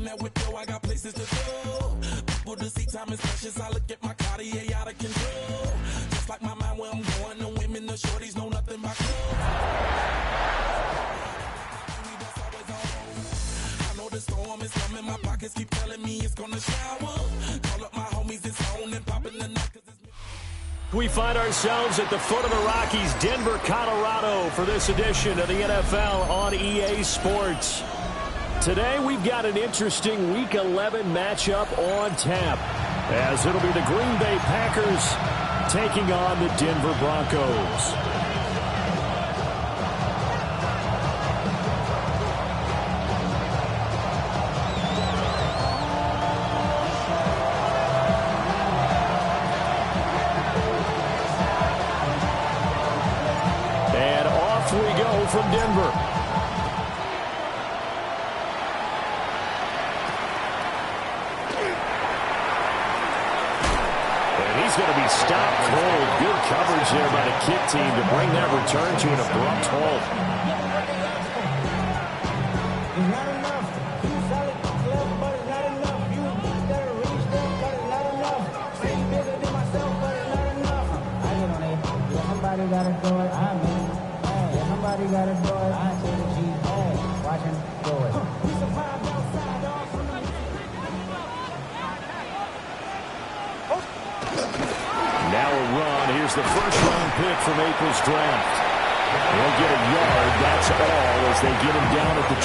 that whip, yo, I got places to go. People to see, time is precious. I look at my Cartier out of control. Just like my mind where I'm going. The women, the shorties know nothing but clothes. I know the storm is coming. My pockets keep telling me it's gonna shower. Call up my homies, it's on and popping the night. We find ourselves at the foot of the Rockies, Denver, Colorado, for this edition of the NFL on EA Sports. Today, we've got an interesting Week 11 matchup on tap, as it'll be the Green Bay Packers taking on the Denver Broncos. From Denver. And he's going to be stopped cold. Good coverage there by the kick team to bring that return to an abrupt halt. The first-round pick from April's draft. He'll get a yard, that's all, as they get him down at the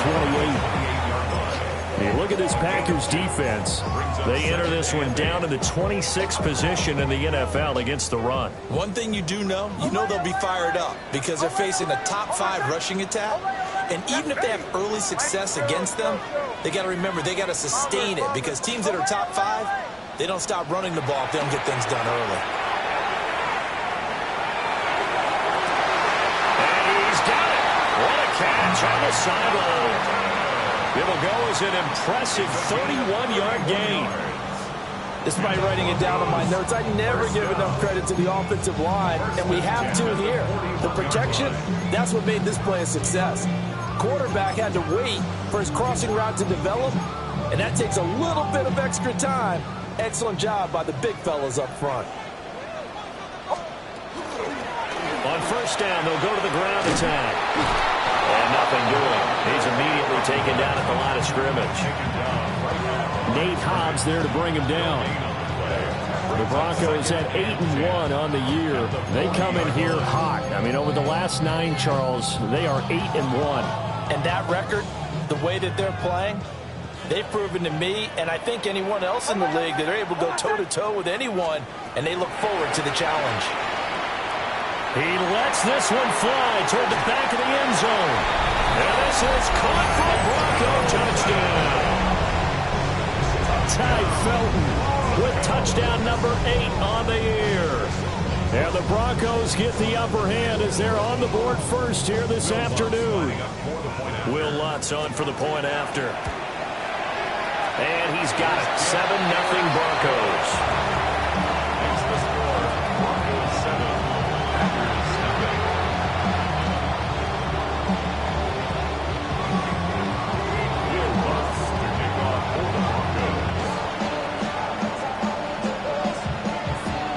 28. Hey, look at this Packers defense. They enter this one down in the 26th position in the NFL against the run. One thing you do know, they'll be fired up because they're facing a top-5 rushing attack. And even if they have early success against them, they got to remember they got to sustain it because teams that are top 5, they don't stop running the ball if they don't get things done early. Catch on the sideline. It'll go as an impressive 31-yard gain. Despite writing it down on my notes, I never give enough credit to the offensive line, and we have to here. The protection, that's what made this play a success. Quarterback had to wait for his crossing route to develop, and that takes a little bit of extra time. Excellent job by the big fellas up front. On first down, they'll go to the ground attack. And nothing doing. He's immediately taken down at the line of scrimmage. Nate Hobbs there to bring him down. The Broncos at 8-1 on the year. They come in here hot. I mean, over the last 9, Charles, they are 8-1. And that record, the way that they're playing, they've proven to me, and I think anyone else in the league, that they're able to go toe-to-toe with anyone, and they look forward to the challenge. He lets this one fly toward the back of the end zone. And this is caught for a Bronco touchdown. Ty Felton with touchdown number 8 on the year. And the Broncos get the upper hand as they're on the board first here this afternoon. Will Lutz on for the point after. And he's got it. 7-0 Broncos.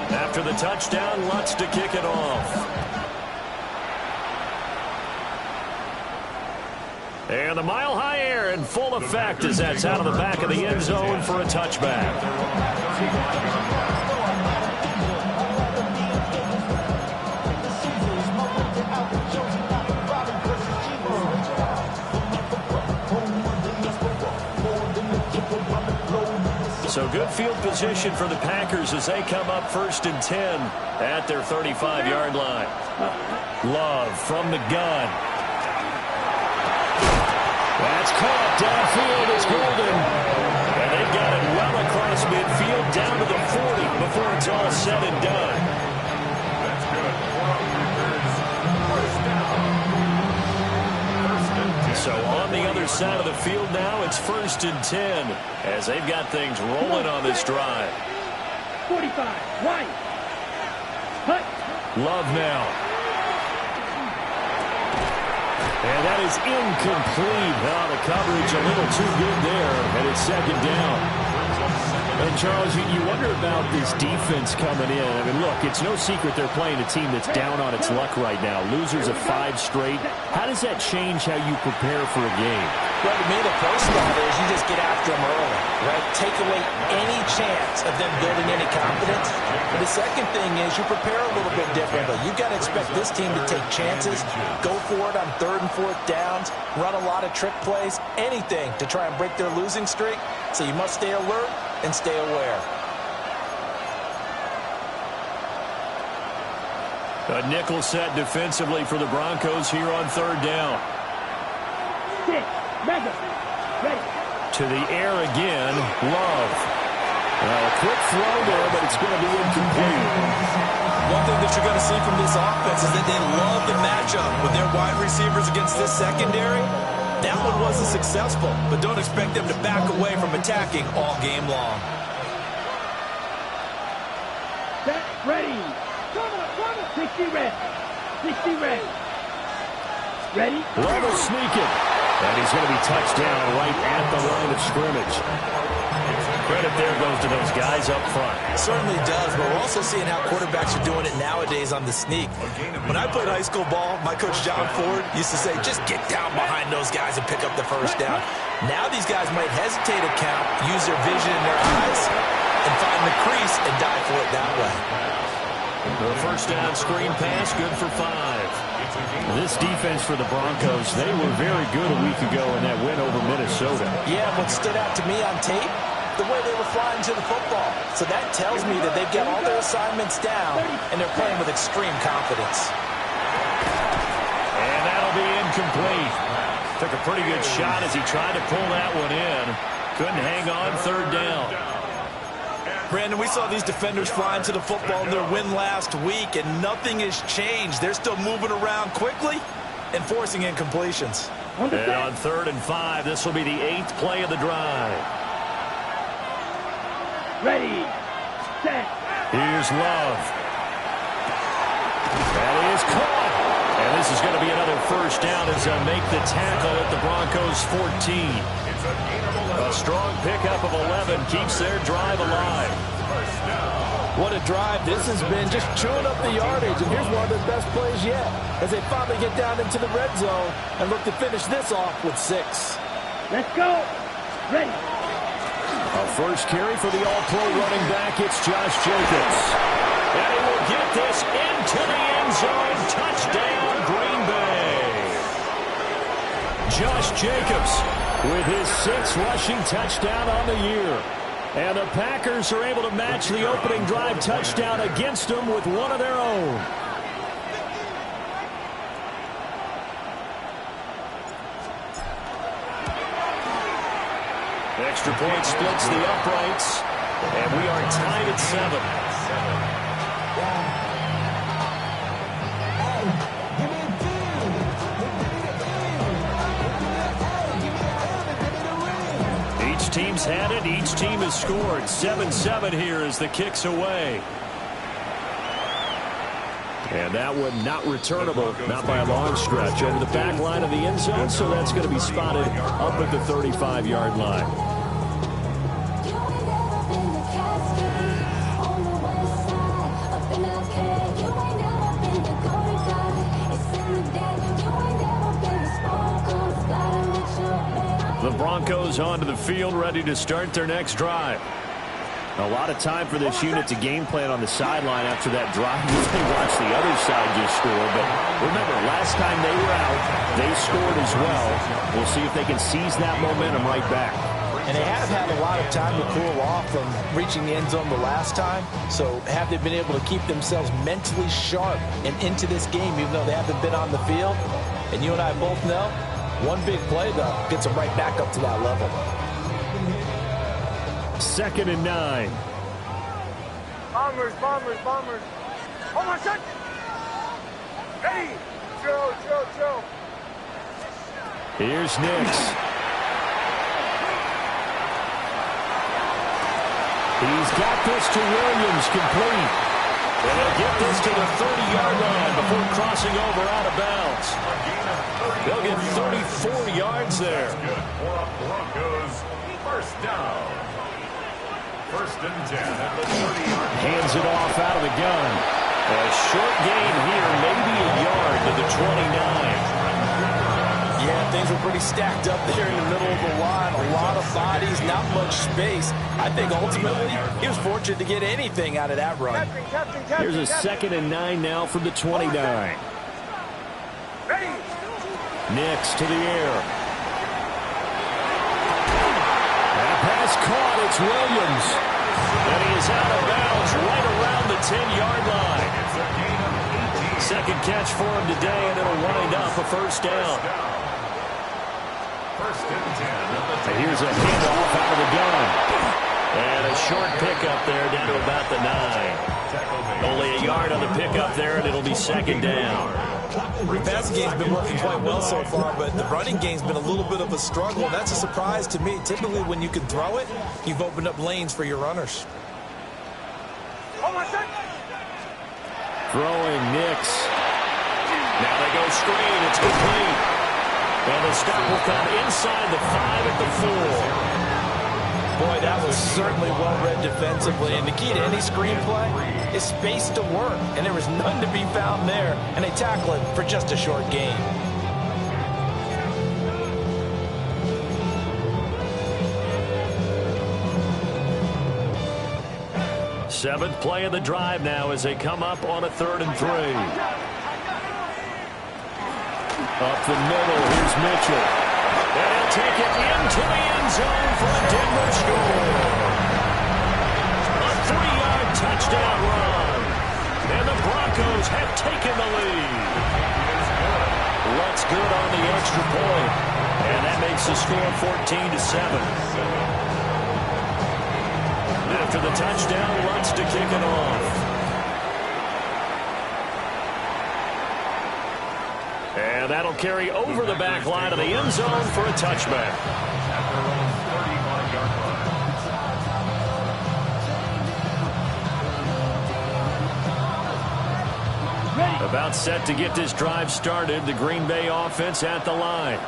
After the touchdown, Lutz to kick it off. And the mile-high air in full effect as that's out of the back of the end zone for a touchback. So good field position for the Packers as they come up 1st and 10 at their 35-yard line. Love from the gun. That's caught downfield. It's Golden. And they've got it well across midfield down to the 40 before it's all said and done. That's good. First down. So on the other side of the field now, it's 1st and 10 as they've got things rolling on this drive. 45, right. Hut. Love now. And that is incomplete. Oh, the coverage a little too good there, and it's second down. And, Charles, you wonder about this defense coming in. I mean, look, it's no secret they're playing a team that's down on its luck right now. Losers of 5 straight. How does that change how you prepare for a game? Well, to me, the first thought is you just get after them early, right? Take away any chance of them building any confidence. And the second thing is you prepare a little bit differently. You've got to expect this team to take chances, go for it on 3rd and 4th downs, run a lot of trick plays, anything to try and break their losing streak. So you must stay alert and stay aware. A nickel set defensively for the Broncos here on 3rd down. Ready. To the air again, Love. A quick throw there, but it's going to be incomplete. One thing that you're going to see from this offense is that they love the matchup with their wide receivers against this secondary. That one wasn't successful, but don't expect them to back away from attacking all game long. Set, ready. Come on. 60 red. Ready? Love will sneak it. And he's going to be touched down right at the line of scrimmage. Credit there goes to those guys up front. It certainly does, but we're also seeing how quarterbacks are doing it nowadays on the sneak. When I played high school ball, my coach John Ford used to say, just get down behind those guys and pick up the first down. Now these guys might hesitate to count, use their vision in their eyes, and find the crease and dive for it that way. The first down screen pass, good for 5. This defense for the Broncos, they were very good a week ago in that win over Minnesota. Yeah, what stood out to me on tape, the way they were flying to the football. So that tells me that they've got all their assignments down, and they're playing with extreme confidence. And that'll be incomplete. Took a pretty good shot as he tried to pull that one in. Couldn't hang on 3rd down. Brandon, we saw these defenders flying to the football in their win last week, and nothing has changed. They're still moving around quickly and forcing incompletions. And on 3rd and 5, this will be the 8th play of the drive. Ready. Set. Here's Love. That is caught. And this is going to be another first down as they make the tackle at the Broncos 14. A strong pickup of 11 keeps their drive alive. What a drive this has been, just chewing up the yardage. And here's one of their best plays yet as they finally get down into the red zone and look to finish this off with 6. Let's go. Ready. A first carry for the all-pro running back. It's Josh Jacobs. And he will get this into the end zone. Touchdown, Green Bay. Josh Jacobs with his 6th rushing touchdown on the year. And the Packers are able to match the opening drive touchdown against them with one of their own. Extra point splits the uprights, and we are tied at 7. Each team's had it. Each team has scored. 7-7 here as the kick's away. And that one not returnable, not by a long stretch, over the back line of the end zone, so that's going to be spotted up at the 35-yard line. The Broncos onto the field, ready to start their next drive. A lot of time for this unit to game plan on the sideline after that drive. They watched the other side just score. But remember, last time they were out, they scored as well. We'll see if they can seize that momentum right back. And they have had a lot of time to cool off from reaching the end zone the last time. So have they been able to keep themselves mentally sharp and into this game, even though they haven't been on the field? And you and I both know, one big play, though, gets them right back up to that level. 2nd and 9. Bombers. Hold on, shot. Ready. Chill. Here's Nix. He's got this to Williams, complete. And they'll get this to the 30-yard line before crossing over out of bounds. They'll get 34 yards there. Broncos, first down. First and 10 at the 30-yard line. Hands it off out of the gun. A short gain here, maybe a yard to the 29. Yeah, things were pretty stacked up there in the middle of the line. A lot of bodies, not much space. I think ultimately he was fortunate to get anything out of that run. Here's a 2nd and 9 now from the 29. Nix to the air. And a pass caught. It's Williams. And he is out of bounds right around the 10-yard line. Second catch for him today, and it'll wind up a first down. First and 10. And here's a handoff out of the gun. And a short pickup there down to about the 9. Only a yard on the pickup there, and it'll be second down. The passing game's been working quite well so far, but the running game's been a little bit of a struggle, and that's a surprise to me. Typically, when you can throw it, you've opened up lanes for your runners. Throwing Nix. Now they go screen. It's complete. And the stop will come inside the 5 at the 4. Boy, that was certainly well-read defensively. And the key to any screenplay is space to work. And there was none to be found there. And they tackle it for just a short gain. Seventh play of the drive now as they come up on a 3rd and 3. Up the middle, here's Mitchell. And he'll take it into the end zone for a Denver score. A 3-yard touchdown run. And the Broncos have taken the lead. Lutz good on the extra point. And that makes the score 14-7. After the touchdown, Lutz to kick it off. And that'll carry over the back line of the end zone for a touchback. About set to get this drive started. The Green Bay offense at the line.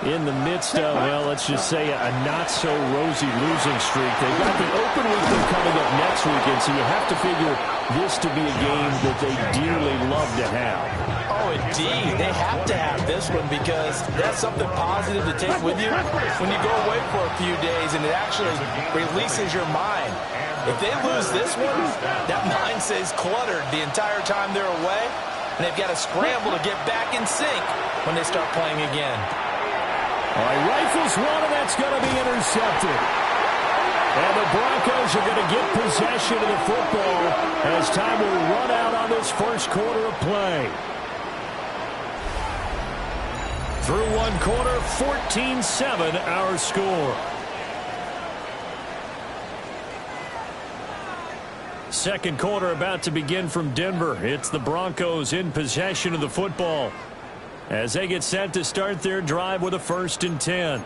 In the midst of, well, let's just say a not-so-rosy losing streak. They've got the open weekend coming up next weekend, so you have to figure this to be a game that they dearly love to have. Oh, indeed. They have to have this one because that's something positive to take with you when you go away for a few days, and it actually releases your mind. If they lose this one, that mind stays cluttered the entire time they're away, and they've got to scramble to get back in sync when they start playing again. All right, rifles one, and that's going to be intercepted. And the Broncos are going to get possession of the football as time will run out on this first quarter of play. Through one quarter, 14-7 our score. Second quarter about to begin from Denver. It's the Broncos in possession of the football as they get set to start their drive with a 1st and 10.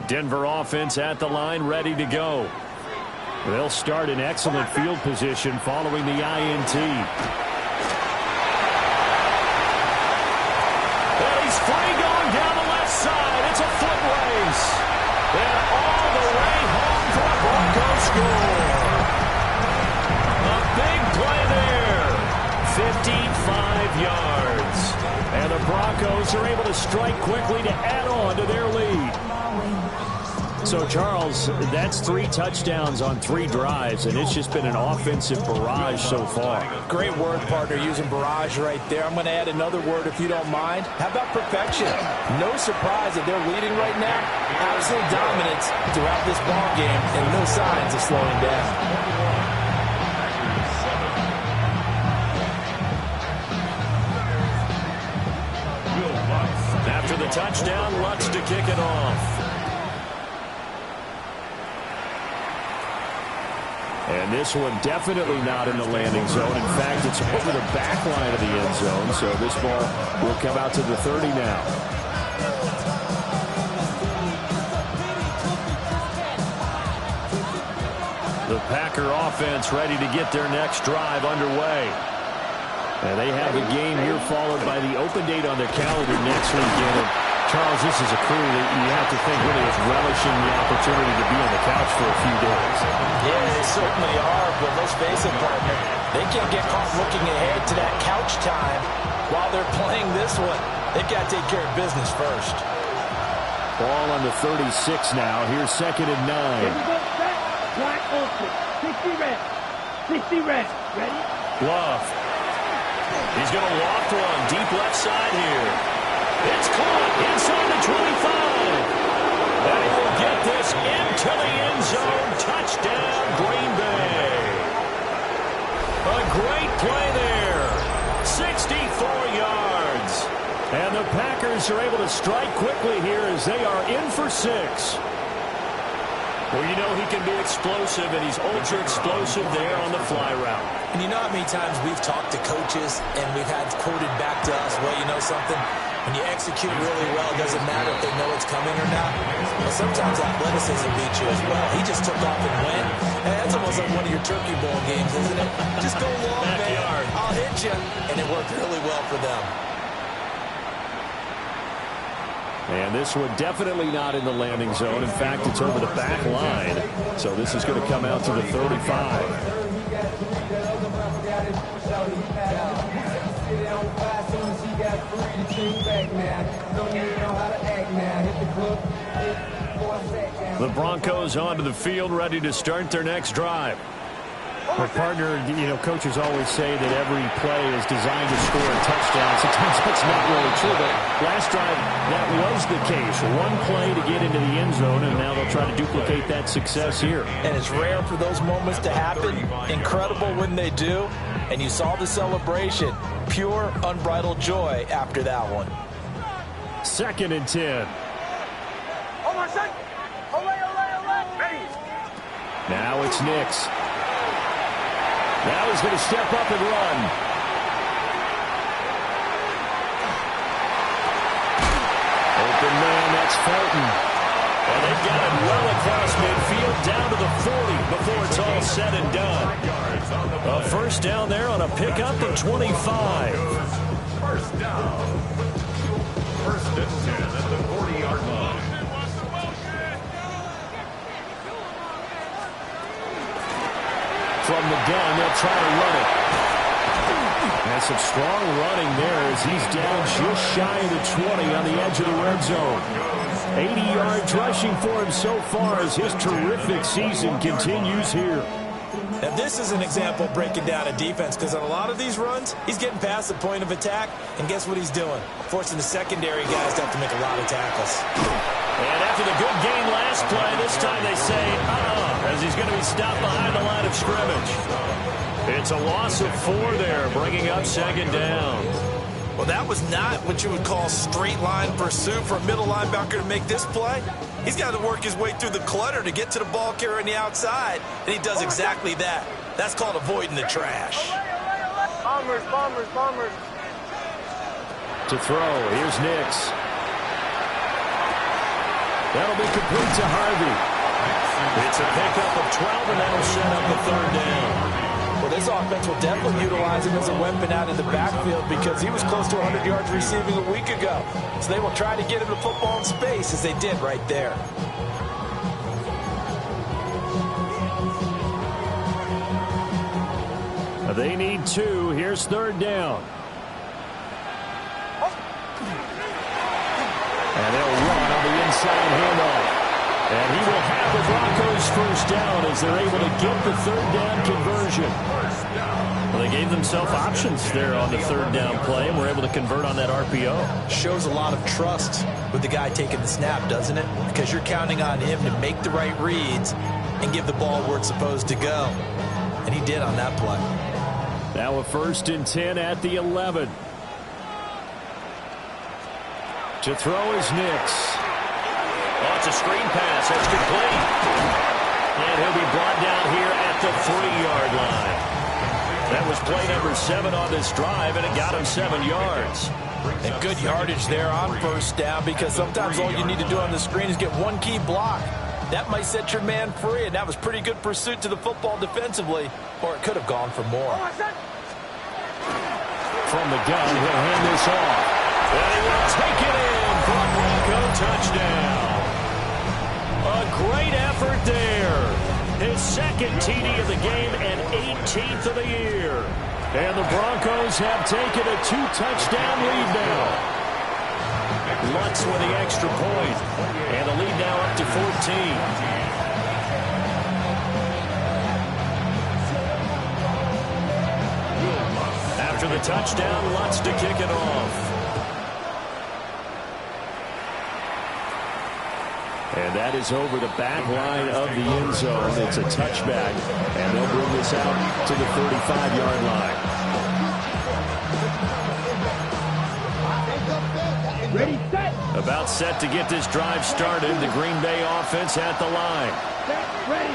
Denver offense at the line, ready to go. They'll start in excellent field position following the INT. And he's free going down the left side. It's a foot race. And all the way home for a Broncos score. A big play there. 55 yards. And the Broncos are able to strike quickly to add on to their lead. So, Charles, that's 3 touchdowns on 3 drives, and it's just been an offensive barrage so far. Great word, partner, using barrage right there. I'm going to add another word if you don't mind. How about perfection? No surprise that they're leading right now. Absolute dominance throughout this ball game, and no signs of slowing down. After the touchdown, Lutz to kick it off. And this one definitely not in the landing zone. In fact, it's over the back line of the end zone. So this ball will come out to the 30 now. Packer offense ready to get their next drive underway. And they have the game here followed by the open date on their calendar next weekend. And Charles, this is a crew that you have to think really is relishing the opportunity to be on the couch for a few days. Yeah, they certainly are, but let's face it, partner, they can't get caught looking ahead to that couch time while they're playing this one. They've got to take care of business first. Ball on the 36 now. Here's 2nd and 9. Here we go, set. Black Otcn. 60 red. 60 red. Ready? Love. He's going to loft one deep left side here. It's caught inside the 25. And he will get this into the end zone. Touchdown, Green Bay. A great play there. 64 yards. And the Packers are able to strike quickly here as they are in for 6. Well, you know he can be explosive, and he's ultra-explosive there on the fly route. And you know how many times we've talked to coaches and we've had quoted back to us, well, you know something? When you execute really well, it doesn't matter if they know it's coming or not. But sometimes athleticism beats you as well. He just took off and went. And that's almost like one of your Turkey Bowl games, isn't it? Just go long, man. I'll hit you. And it worked really well for them. And this one definitely not in the landing zone. In fact, it's over the back line. So this is going to come out to the 35. The Broncos onto the field, ready to start their next drive. Well, partner, you know, coaches always say that every play is designed to score a touchdown. Sometimes that's not really true, but last drive, that was the case. One play to get into the end zone, and now they'll try to duplicate that success here. And it's rare for those moments to happen. Incredible when they do. And you saw the celebration. Pure, unbridled joy after that one. 2nd and 10. Now it's Nix. Now he's going to step up and run. Open man, that's Felton. And they've got him well across midfield down to the 40 before it's all said and done. A first down there on a pickup of 25. First down. 1st and 10 at the 40-yard line. From the gun, they'll try to run it. And some strong running there as he's down just shy of the 20 on the edge of the red zone. 80 yards rushing for him so far as his terrific season continues here. Now, this is an example of breaking down a defense because on a lot of these runs, he's getting past the point of attack, and guess what he's doing? Forcing the secondary guys to have to make a lot of tackles. And after the good game last play, this time they say, as he's going to be stopped behind the line of scrimmage. It's a loss of 4 there, bringing up 2nd down. Well, that was not what you would call straight line pursuit for a middle linebacker to make this play. He's got to work his way through the clutter to get to the ball carrier on the outside, and he does exactly that. That's called avoiding the trash. Bombers, bombers, bombers. To throw, here's Nix. That'll be complete to Harvey. It's a pickup of 12, and that'll set up a 3rd down. Well, this offense will definitely utilize him as a weapon out in the backfield because he was close to 100 yards receiving a week ago. So they will try to get him the football in space as they did right there. They need 2. Here's 3rd down. And they'll run on the inside handoff. And he will have the Broncos first down as they're able to get the 3rd down conversion. Well, they gave themselves options there on the 3rd down play and were able to convert on that RPO. Shows a lot of trust with the guy taking the snap, doesn't it? Because you're counting on him to make the right reads and give the ball where it's supposed to go. And he did on that play. Now a 1st and 10 at the 11. To throw is Nix. Oh, it's a screen pass. That's complete. And he'll be brought down here at the 3-yard line. That was play number 7 on this drive, and it got him 7 yards. And good yardage there on 1st down because sometimes all you need to do on the screen is get one key block. That might set your man free, and that was pretty good pursuit to the football defensively, or it could have gone for more. From the gun, he'll hand this off. And he will take it in for a Bronco touchdown. A great effort there. His second TD of the game and 18th of the year. And the Broncos have taken a 2-touchdown lead now. Lutz with the extra point. And the lead now up to 14. After the touchdown, Lutz to kick it off. And that is over the back line of the end zone. It's a touchback, and they'll bring this out to the 35-yard line. Ready, set. About set to get this drive started. The Green Bay offense at the line.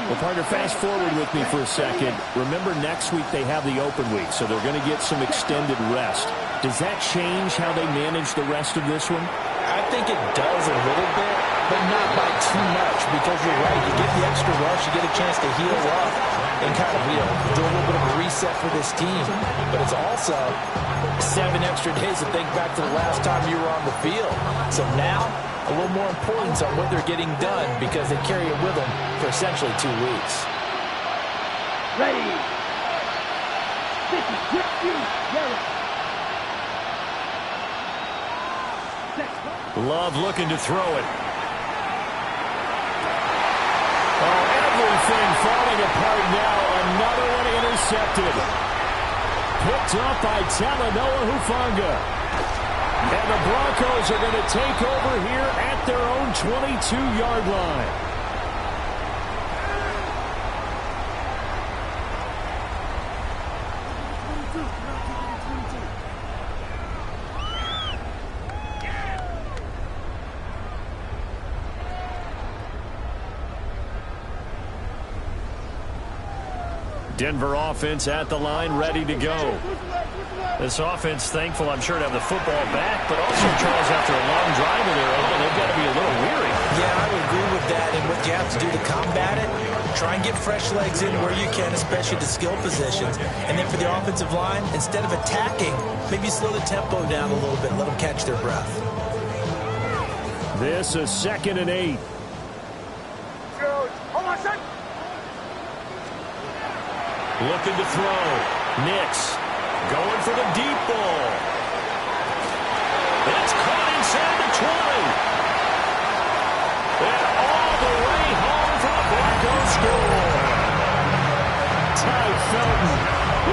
Well, partner, fast forward with me for a second. Remember, next week they have the open week, so they're going to get some extended rest. Does that change how they manage the rest of this one? I think it does a little bit, but not by too much, because you're right. You get the extra rush, you get a chance to heal up and kind of, do a little bit of a reset for this team. But it's also 7 extra days to think back to the last time you were on the field. So now, a little more importance on what they're getting done because they carry it with them for essentially 2 weeks. Ready. 50, 60, Love looking to throw it. Oh, everything falling apart now. Another one intercepted. Picked up by Talanoa Hufanga. And the Broncos are going to take over here at their own 22-yard line. Denver offense at the line, ready to go. This offense thankful, I'm sure, to have the football back, but also, Charles, after a long drive of their own, they've got to be a little weary. Yeah, I would agree with that. And what you have to do to combat it, try and get fresh legs in where you can, especially the skill positions. And then for the offensive line, instead of attacking, maybe slow the tempo down a little bit, let them catch their breath. This is 2nd and 8. Looking to throw. Nix going for the deep ball. It's caught inside the 20. And all the way home for the Broncos score. Ty Felton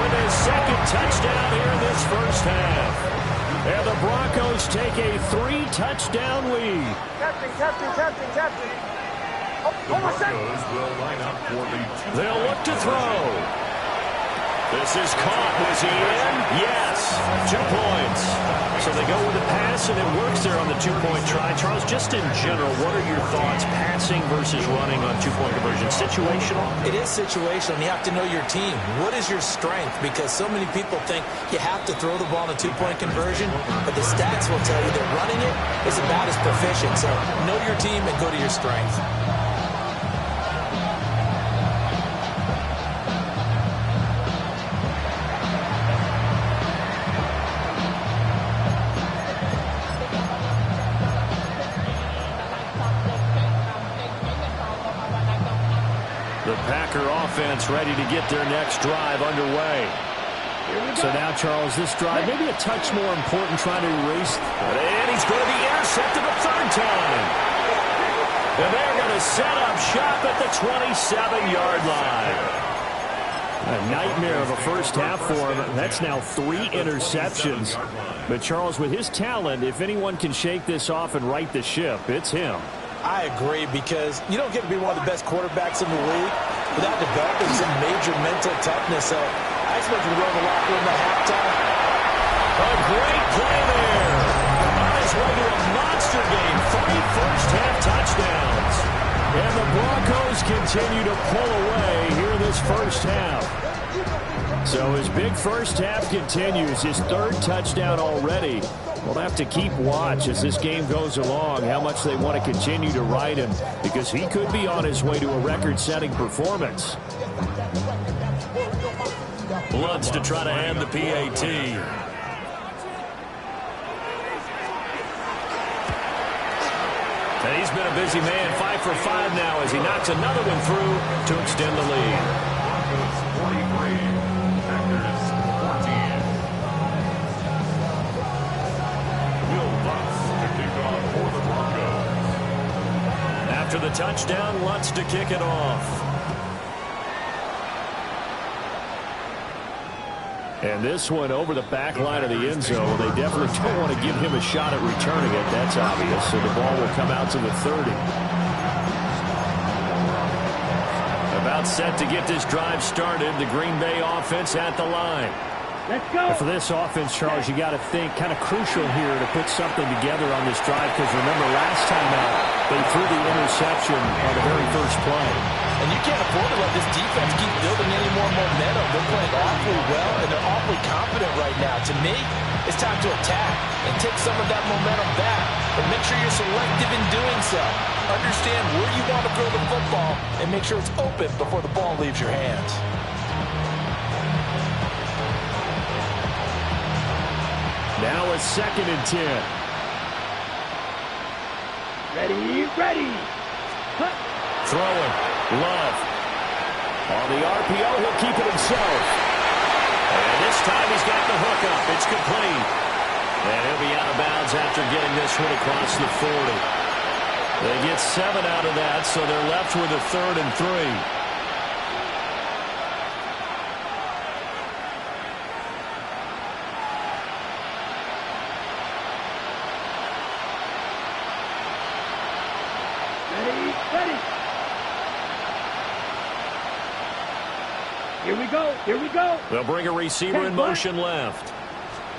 with his second touchdown here in this first half. And the Broncos take a 3-touchdown lead. Captain. The Broncos will line up for the They'll look to throw. This is caught. Was he in? Yes. 2 points. So they go with a pass, and it works there on the 2-point try. Charles, just in general, what are your thoughts, passing versus running on 2-point conversion? Situational? It is situational, and you have to know your team. What is your strength? Because so many people think you have to throw the ball in a 2-point conversion, but the stats will tell you that running it is about as proficient. So know your team and go to your strength. Packer offense ready to get their next drive underway. So now, Charles, this drive maybe a touch more important, trying to erase. And he's going to be intercepted a 3rd time. And they're going to set up shop at the 27-yard line. A nightmare of a first half for him. That's now 3 interceptions. But, Charles, with his talent, if anyone can shake this off and right the ship, it's him. I agree, because you don't get to be one of the best quarterbacks in the league without developing some major mental toughness. So I expect him to go in the locker room at halftime. A great play there. On his way to a monster game. 3 first-half touchdowns. And the Broncos continue to pull away here in this first half. So his big first half continues. His 3rd touchdown already. We'll have to keep watch as this game goes along, how much they want to continue to ride him, because he could be on his way to a record-setting performance. Lutz to try to end the PAT. And he's been a busy man, 5 for 5 now as he knocks another one through to extend the lead. Broncos 43, Packers 14. Will Lutz to kick off for the Broncos. After the touchdown, Lutz to kick it off. And this one over the back line of the end zone. They definitely don't want to give him a shot at returning it. That's obvious. So the ball will come out to the 30. About set to get this drive started. The Green Bay offense at the line. Let's go. For this offense, Charles, you got to think kind of crucial here to put something together on this drive, because remember last time out they threw the interception on the very first play. And you can't afford to let this defense keep building any more momentum. They're playing awfully well, and they're awfully confident right now. To me, it's time to attack and take some of that momentum back. But make sure you're selective in doing so. Understand where you want to throw the football and make sure it's open before the ball leaves your hands. Now a 2nd and 10. Ready. Cut. Throwing. Love. On the RPO, he'll keep it himself. And this time he's got the hook up. It's complete. And he'll be out of bounds after getting this one across the 40. They get 7 out of that, so they're left with a 3rd and 3. Ready. Here we go. They'll bring a receiver in motion left.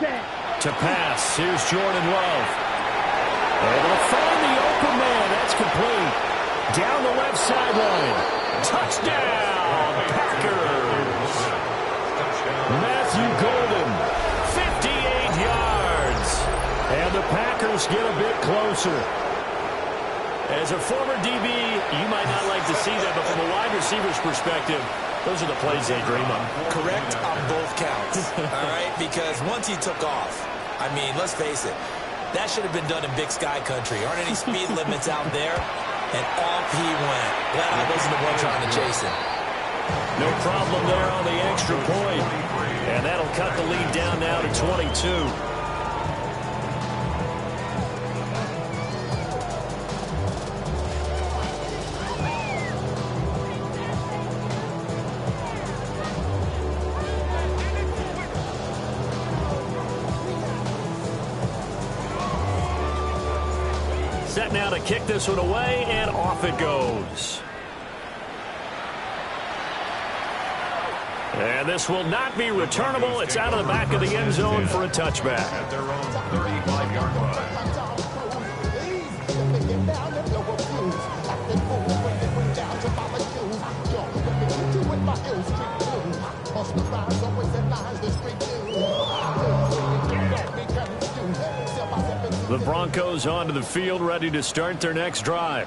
Set. To pass. Here's Jordan Love. Able to find the open man. That's complete. Down the left sideline. Touchdown, Packers. Matthew Golden, 58 yards. And the Packers get a bit closer. As a former DB, you might not like to see that, but from a wide receiver's perspective, those are the plays they dream of. Correct on both counts, all right? Because once he took off, I mean, let's face it, that should have been done in Big Sky country. Aren't any speed limits out there? And off he went. Glad I wasn't the one trying to chase him. No problem there on the extra point. And that'll cut the lead down now to 22. Set now to kick this one away, and off it goes. And this will not be returnable. It's out of the back of the end zone for a touchback. At their own 35-yard line. The Broncos onto the field, ready to start their next drive.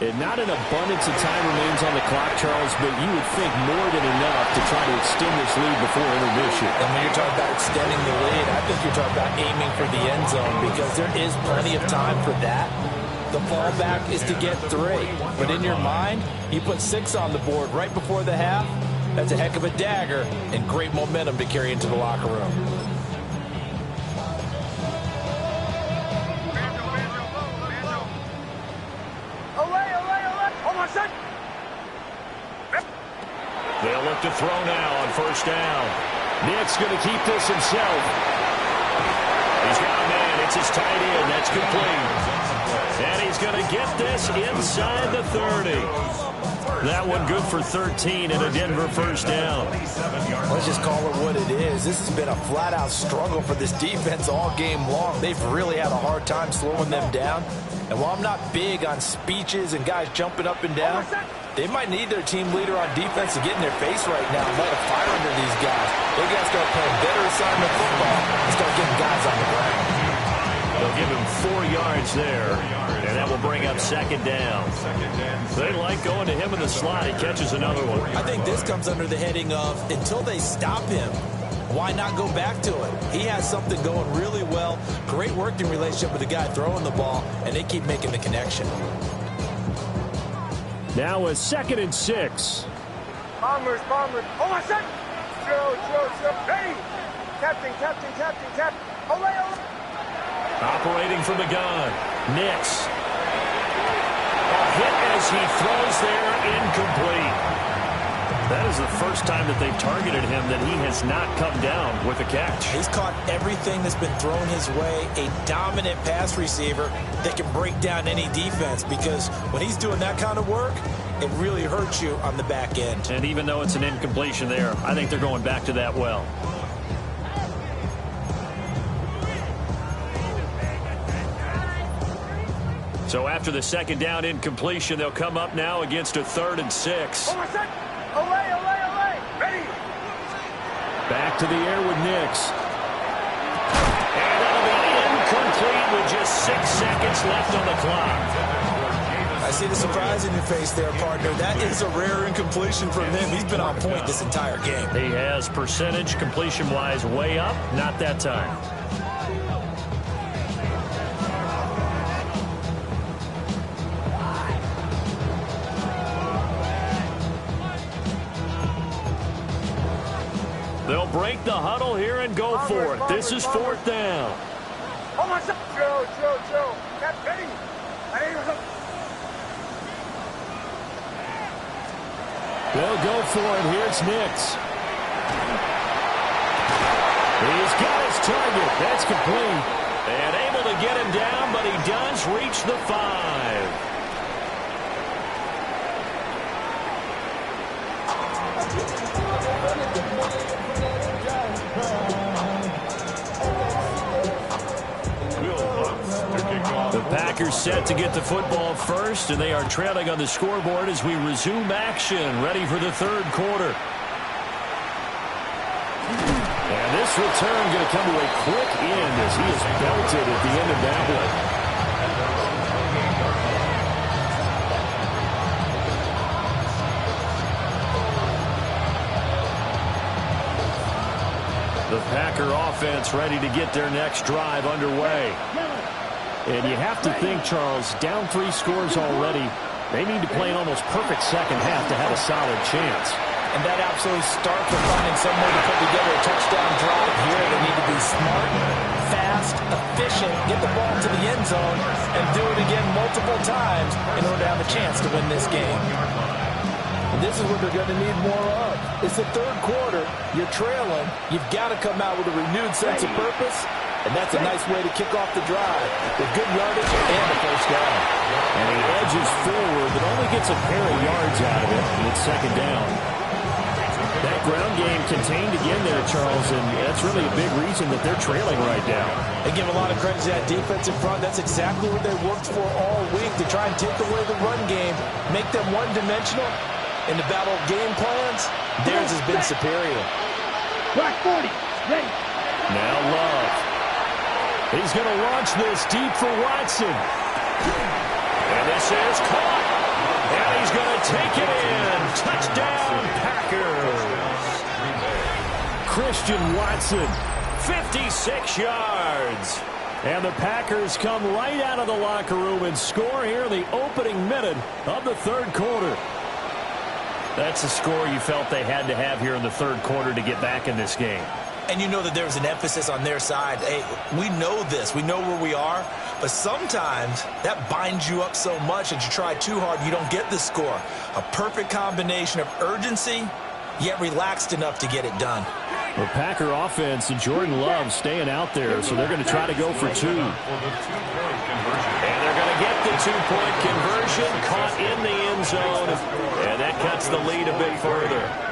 And not an abundance of time remains on the clock, Charles, but you would think more than enough to try to extend this lead before intermission. And when you're talking about extending the lead, I think you're talking about aiming for the end zone, because there is plenty of time for that. The fallback is to get 3. But in your mind, you put 6 on the board right before the half. That's a heck of a dagger and great momentum to carry into the locker room. They'll look to throw now on first down. Nick's going to keep this himself. He's got a man. It's his tight end. That's complete. And he's going to get this inside the 30. That one good for 13 and a Denver first down. Let's just call it what it is. This has been a flat-out struggle for this defense all game long. They've really had a hard time slowing them down. And while I'm not big on speeches and guys jumping up and down, they might need their team leader on defense to get in their face right now and light a fire under these guys. They got to start playing better assignment football and start getting guys on the ground. They'll give him 4 yards there, and that will bring up second down. They like going to him in the slot. He catches another one. I think this comes under the heading of until they stop him, why not go back to it? He has something going really well. Great working relationship with the guy throwing the ball, and they keep making the connection. Now a 2nd and 6. Bombers. Oh, my son! Joe. Hey! Captain. Ole. Operating from the gun. Nix. A hit as he throws there, incomplete. That is the first time that they've targeted him that he has not come down with a catch. He's caught everything that's been thrown his way. A dominant pass receiver that can break down any defense, because when he's doing that kind of work, it really hurts you on the back end. And even though it's an incompletion there, I think they're going back to that well. So after the second down incompletion, they'll come up now against a 3rd and 6. Oh, my son! Ole. Ready! Back to the air with Nix. And that'll be incomplete with just 6 seconds left on the clock. I see the surprise in your face there, partner. That is a rare incompletion from him. He's been on point this entire game. He has percentage completion-wise way up. Not that time. They'll break the huddle here and go for it. This is 4th down. Oh, my son! Joe. Captain. They'll go for it. Here's Nix. He's got his target. That's complete. And able to get him down, but he does reach the 5. The Packers set to get the football first, and they are trailing on the scoreboard as we resume action, ready for the 3rd quarter. And this return going to come to a quick end as he is belted at the end of that one. The Packer offense ready to get their next drive underway. And you have to think, Charles, down 3 scores already. They need to play an almost perfect second half to have a solid chance. And that absolutely starts with finding some way to put together a touchdown drive here. They need to be smart, fast, efficient, get the ball to the end zone, and do it again multiple times in order to have a chance to win this game. And this is what they're going to need more of. It's the 3rd quarter. You're trailing. You've got to come out with a renewed sense of purpose. And that's a nice way to kick off the drive with good yardage and a first down. And he edges forward, but only gets a pair of yards out of it, and it's 2nd down. That ground game contained again there, Charles, and that's really a big reason that they're trailing right now. They give a lot of credit to that defense in front. That's exactly what they worked for all week, to try and take away the run game, make them one-dimensional. In the battle of game plans, theirs has been superior. Black 40, ready. Now Love. He's going to launch this deep for Watson. And this is caught. And he's going to take it in. Touchdown, Packers. Christian Watson. 56 yards. And the Packers come right out of the locker room and score here in the opening minute of the 3rd quarter. That's a score you felt they had to have here in the 3rd quarter to get back in this game. And you know that there was an emphasis on their side. Hey, we know this. We know where we are. But sometimes that binds you up so much that you try too hard, you don't get the score. A perfect combination of urgency, yet relaxed enough to get it done. The Packer offense and Jordan Love staying out there, so they're going to try to go for 2. And they're going to get the 2-point conversion, caught in the end zone. And that cuts the lead a bit further.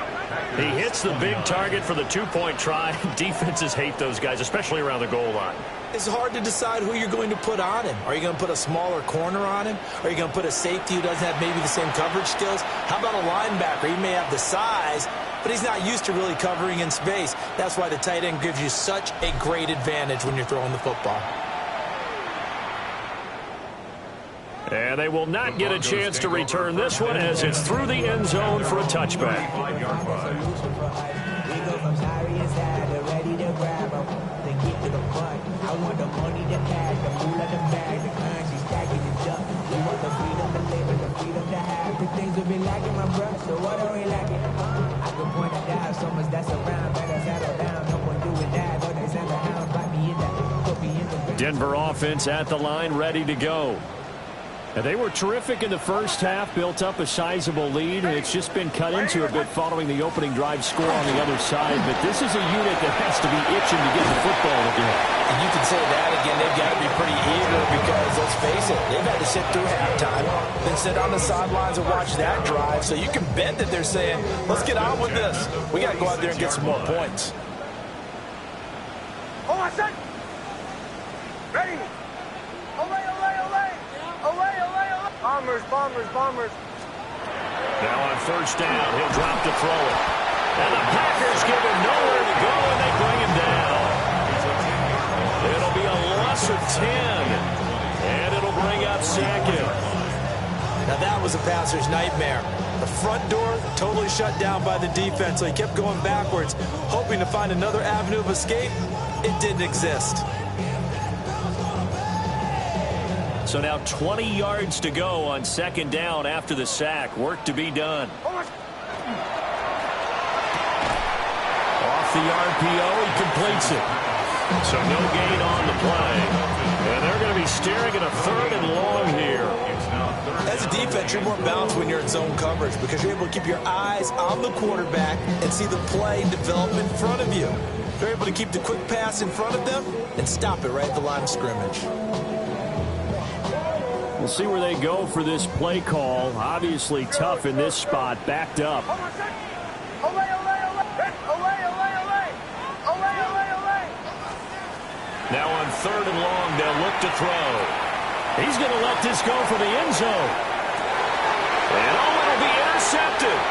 He hits the big target for the 2-point try. Defenses hate those guys, especially around the goal line. It's hard to decide who you're going to put on him. Are you going to put a smaller corner on him? Are you going to put a safety who doesn't have maybe the same coverage skills? How about a linebacker? He may have the size, but he's not used to really covering in space. That's why the tight end gives you such a great advantage when you're throwing the football. And they will not get a chance to return this one as it's through the end zone for a touchback. Denver offense at the line, ready to go. And they were terrific in the first half, built up a sizable lead. It's just been cut into a bit following the opening drive score on the other side. But this is a unit that has to be itching to get the football again. And you can say that again. They've got to be pretty eager because, let's face it, they've had to sit through halftime, then sit on the sidelines and watch that drive. So you can bet that they're saying, let's get on with this. We got to go out there and get some more points. Oh, I said, ready. Olay, olay, olay. Olay, olay, olay. Bombers, bombers, bombers. Now on first down, he'll drop to throw it. And the Packers give him nowhere to go, and they bring him down. It'll be a loss of 10, and it'll bring up second. Now that was a passer's nightmare. The front door totally shut down by the defense, so he kept going backwards, hoping to find another avenue of escape. It didn't exist. So now 20 yards to go on second down after the sack. Work to be done. Off the RPO, he completes it. So no gain on the play. And they're going to be staring at a third and long here. As a defense, you're more balanced when you're in zone coverage because you're able to keep your eyes on the quarterback and see the play develop in front of you. They're able to keep the quick pass in front of them and stop it right at the line of scrimmage. We'll see where they go for this play call. Obviously tough in this spot, backed up. Now on third and long, they'll look to throw. He's going to let this go for the end zone. And it'll be intercepted.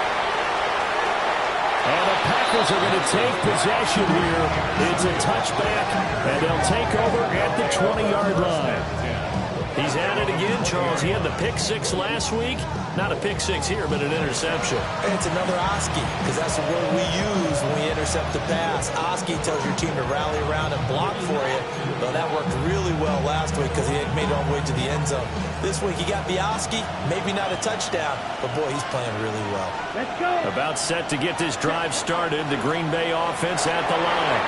And the Packers are going to take possession here. It's a touchback, and they'll take over at the 20-yard line. He's at it again, Charles. He had the pick six last week. Not a pick six here, but an interception. It's another Otcn, because that's the word we use when we intercept the pass. Otcn tells your team to rally around and block for you. Well, that worked really well last week because he had made it all the way to the end zone. This week, he got the Otcn, maybe not a touchdown, but boy, he's playing really well. Let's go. About set to get this drive started. The Green Bay offense at the line.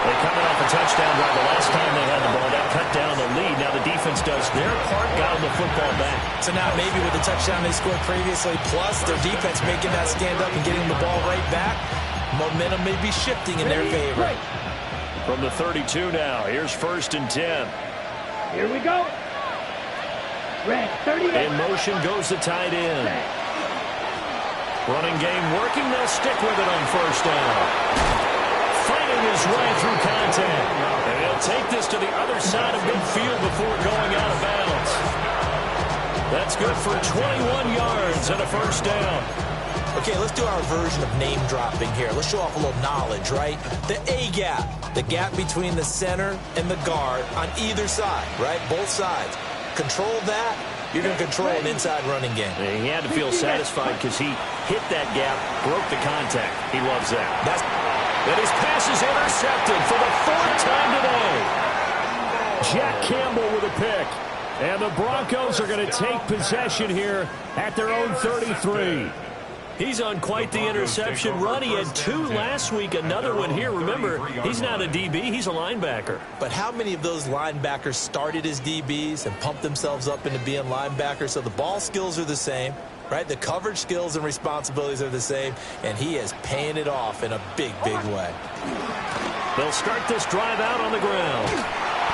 They're coming off a touchdown drive the last time they had the ball. That cut down the lead. Now the defense does their part, got them the football back. So now maybe with the touchdown they scored previously, plus their defense making that stand up and getting the ball right back, momentum may be shifting in their favor. From the 32 now, here's first and 10. Here we go. Red, 38. In motion goes the tight end. Running game working. They'll stick with it on first down. Fighting his way through contact. And he'll take this to the other side of midfield before going out of bounds. That's good for 21 yards and a first down. Okay, let's do our version of name dropping here. Let's show off a little knowledge, right? The A-gap, the gap between the center and the guard on either side, right? Both sides. Control that, you're going to control an inside running game. And he had to feel satisfied because he hit that gap, broke the contact. He loves that. And his pass is intercepted for the fourth time today. Jack Campbell with a pick. And the Broncos are going to take possession here at their own 33. He's on quite the interception run. He had 2 last week, another one here. Remember, he's not a DB, he's a linebacker. But how many of those linebackers started as DBs and pumped themselves up into being linebackers? So the ball skills are the same, right? The coverage skills and responsibilities are the same, and he is paying it off in a big, big way. They'll start this drive out on the ground.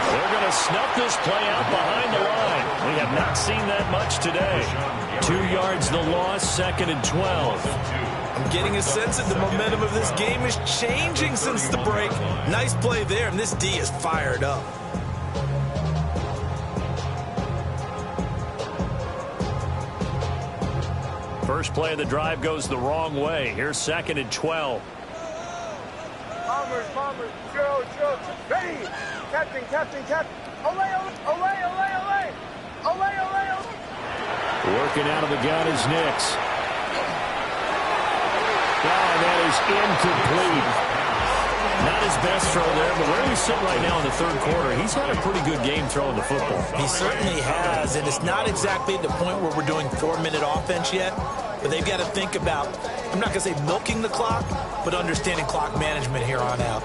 They're going to snuff this play out behind the line. We have not seen that much today. 2 yards the loss, second and 12. I'm getting a sense that the momentum of this game is changing since the break. Nice play there, and this D is fired up. First play of the drive goes the wrong way. Here's second and 12. Bombers, bombers, Joe, ready. Captain. Olay, olay, olay, olay. Olay, olay, olay. Working out of the gun is Nix. And that is incomplete. Not his best throw there, but where we sit right now in the third quarter, he's had a pretty good game throwing the football. He certainly has, and it's not exactly at the point where we're doing 4-minute offense yet, but they've got to think about, I'm not going to say milking the clock, but understanding clock management here on out.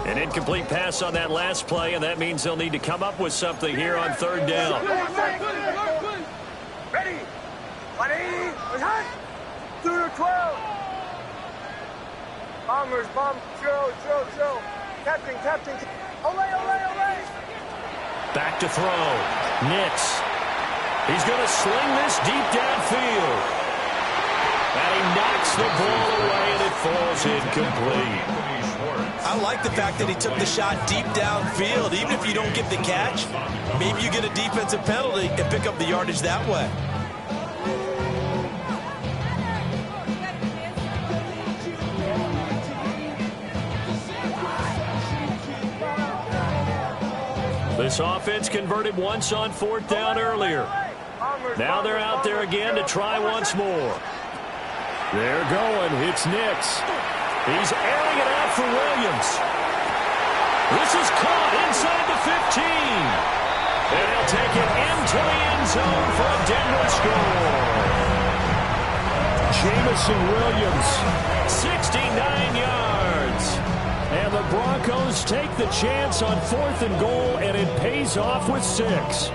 An incomplete pass on that last play, and that means they'll need to come up with something here on third down. Ready? 180. 2 to 12. Bombers, chill. Captain. Ole. Back to throw. Nix. He's going to sling this deep downfield. And he knocks the ball away, and it falls incomplete. I like the fact that he took the shot deep downfield. Even if you don't get the catch, maybe you get a defensive penalty and pick up the yardage that way. This offense converted once on fourth down earlier. Now they're out there again to try once more. They're going. It's Nix. He's airing it out for Williams. This is caught inside the 15. And he'll take it into the end zone for a Denver score. Jamison Williams, 69 yards. And the Broncos take the chance on 4th and goal, and it pays off with 6.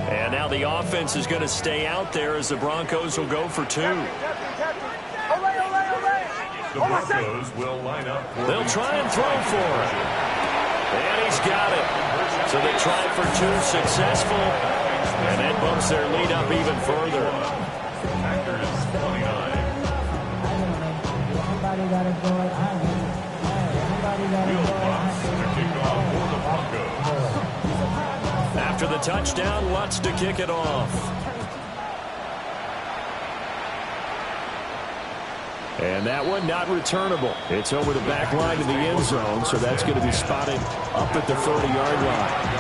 And now the offense is going to stay out there as the Broncos will go for 2. The Broncos will line up. They'll try and throw for it. And he's got it. So they try for 2, successful. And that bumps their lead up even further. Packers 29. Wheelbox to kick off for the Broncos. After the touchdown, Lutz to kick it off. And that one not returnable. It's over the back line to the end zone, so that's going to be spotted up at the 30-yard line.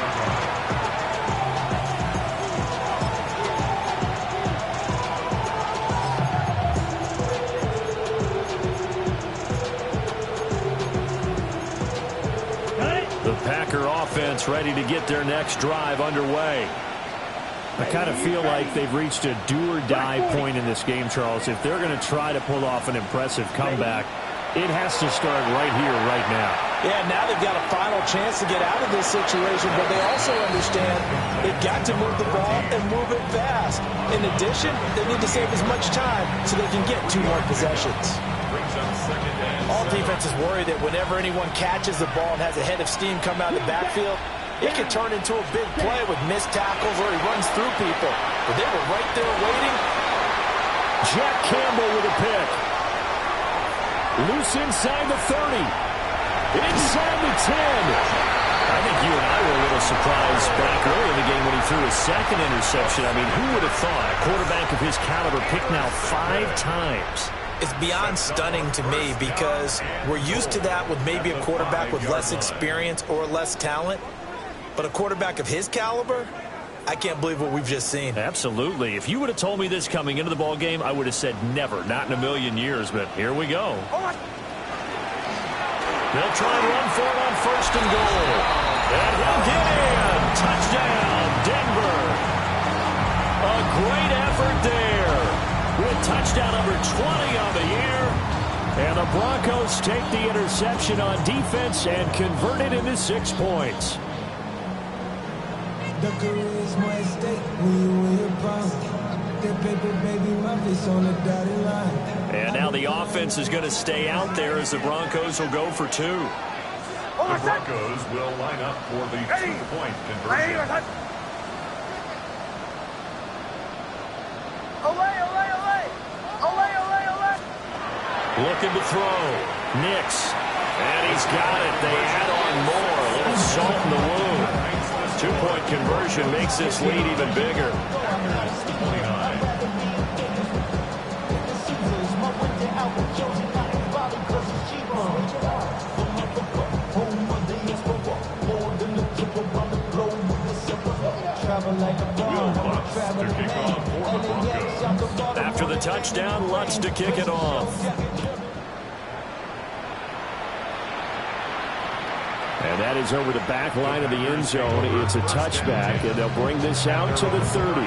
Packer offense ready to get their next drive underway. I kind of feel like they've reached a do-or-die point in this game, Charles. If they're going to try to pull off an impressive comeback, it has to start right here, right now. Yeah, now they've got a final chance to get out of this situation, but they also understand they've got to move the ball and move it fast. In addition, they need to save as much time so they can get 2 more possessions. All defenses worry that whenever anyone catches the ball and has a head of steam come out of the backfield, it can turn into a big play with missed tackles or he runs through people. But they were right there waiting. Jack Campbell with a pick. Loose inside the 30. Inside the 10. I think you and I were a little surprised back early in the game when he threw his second interception. I mean, who would have thought a quarterback of his caliber picked now 5 times? It's beyond stunning to me because we're used to that with maybe a quarterback with less experience or less talent. But a quarterback of his caliber, I can't believe what we've just seen. Absolutely. If you would have told me this coming into the ball game, I would have said never, not in a million years. But here we go. They'll try and run for it on 1st and goal. And he'll get in. Touchdown, Denver. A great effort there. With touchdown number 20 on the year. And the Broncos take the interception on defense and convert it into 6 points. And now the offense is going to stay out there as the Broncos will go for 2. The Broncos will line up for the 2-point conversion. Looking to throw. Nix. And he's got it. They add on more. A little salt in the wound. 2-point conversion makes this lead even bigger. to kick off for the Broncos. After the touchdown, Lutz to kick it off. And that is over the back line of the end zone. It's a touchback, and they'll bring this out to the 30.